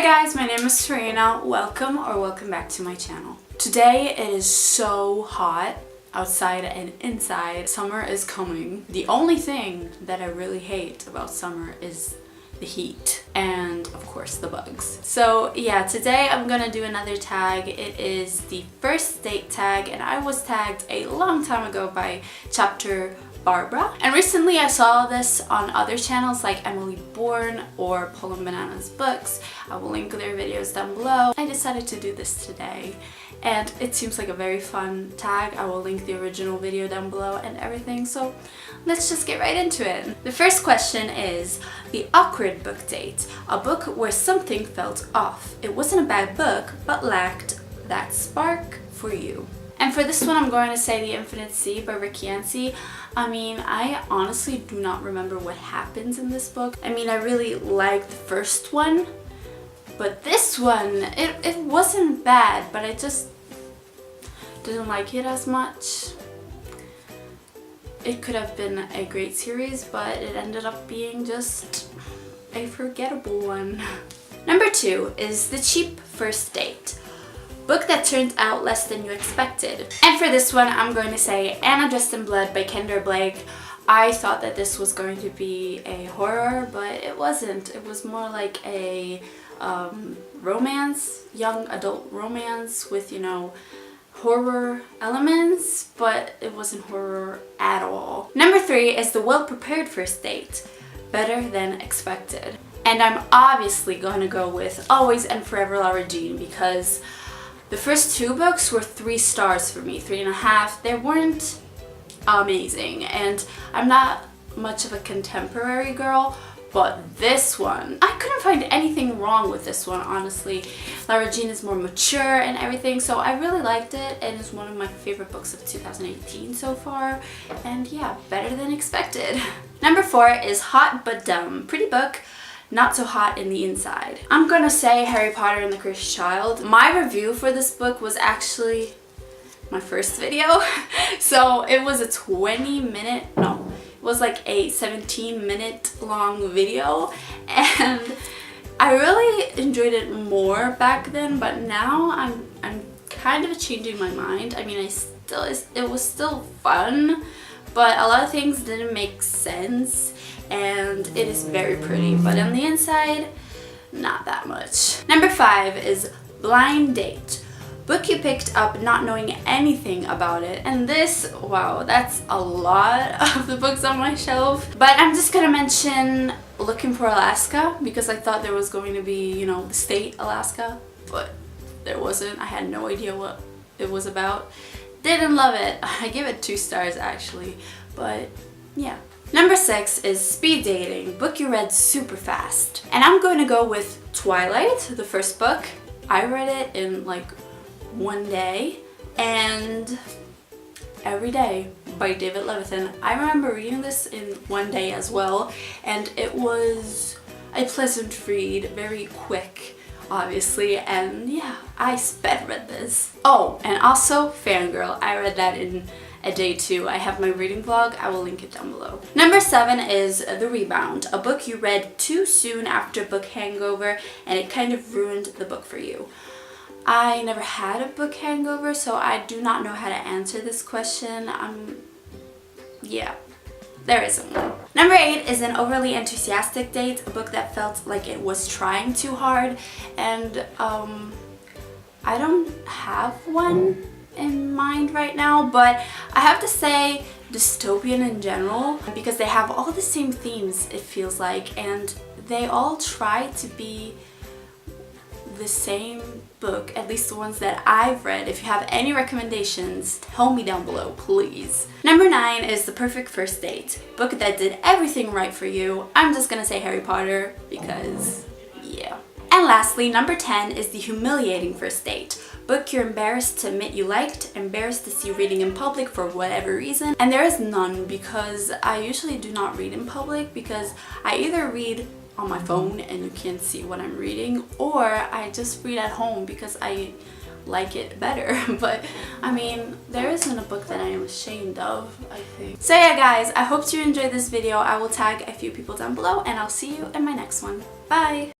Hey guys, my name is Serena. Welcome back to my channel. Today it is so hot outside and inside. Summer is coming. The only thing that I really hate about summer is the heat and of course the bugs. So yeah, today I'm gonna do another tag. It is the first date tag and I was tagged a long time ago by Chapter Barbara, and recently I saw this on other channels like Emily Bourne or Poland Bananas Books. I will link their videos down below. I decided to do this today and it seems like a very fun tag. I will link the original video down below and everything, so let's just get right into it. The first question is the awkward book date. A book where something felt off. It wasn't a bad book but lacked that spark for you. And for this one, I'm going to say The Infinite Sea by Rick Yancey. I mean, I honestly do not remember what happens in this book. I mean, I really liked the first one, but this one, it wasn't bad, but I just didn't like it as much. It could have been a great series, but it ended up being just a forgettable one. Number 2 is The Cheap First Date. Book that turned out less than you expected. And for this one, I'm going to say Anna Dressed in Blood by Kendra Blake. I thought that this was going to be a horror, but it wasn't. It was more like a romance, young adult romance with, you know, horror elements, but it wasn't horror at all. Number 3 is The Well-Prepared First Date. Better Than Expected. And I'm obviously going to go with Always and Forever Lara Jean because the first 2 books were 3 stars for me, 3.5. They weren't amazing, and I'm not much of a contemporary girl, but this one, I couldn't find anything wrong with this one, honestly. Lara Jean is more mature and everything, so I really liked it, and it's one of my favorite books of 2018 so far, and yeah, better than expected. Number 4 is Hot But Dumb. Pretty book. Not so hot in the inside. I'm gonna say Harry Potter and the Cursed Child. My review for this book was actually my first video. So it was a 20-minute, no, it was like a 17-minute long video. And I really enjoyed it more back then, but now I'm kind of changing my mind. I mean, it was still fun, but a lot of things didn't make sense. And it is very pretty, but on the inside, not that much. Number 5 is Blind Date. Book you picked up not knowing anything about it. And this, wow, that's a lot of the books on my shelf. But I'm just gonna mention Looking for Alaska because I thought there was going to be, you know, the state Alaska, but there wasn't. I had no idea what it was about. Didn't love it. I give it 2 stars actually, but yeah. Number 6 is Speed Dating, book you read super fast. And I'm going to go with Twilight, the first book. I read it in like 1 day, and Every Day by David Levithan. I remember reading this in 1 day as well, and it was a pleasant read, very quick, obviously, and yeah, I sped read this. Oh, and also Fangirl. I read that in a day too. I have my reading vlog. I will link it down below. Number 7 is The Rebound, a book you read too soon after book hangover and it kind of ruined the book for you. I never had a book hangover, so I do not know how to answer this question. Yeah, there isn't one. Number 8 is An Overly Enthusiastic Date, a book that felt like it was trying too hard, and I don't have one in mind right now, but I have to say dystopian in general because they have all the same themes, it feels like, and they all try to be the same book, at least the ones that I've read. If you have any recommendations, tell me down below, please. Number 9 is The Perfect First Date, book that did everything right for you. I'm just gonna say Harry Potter because yeah. And lastly, number 10 is The Humiliating First Date, book you're embarrassed to admit you liked, embarrassed to see reading in public for whatever reason. And there is none because I usually do not read in public because I either read on my phone and you can't see what I'm reading, or I just read at home because I like it better. But I mean, there isn't a book that I am ashamed of, I think. So yeah guys, I hope you enjoyed this video. I will tag a few people down below and I'll see you in my next one. Bye!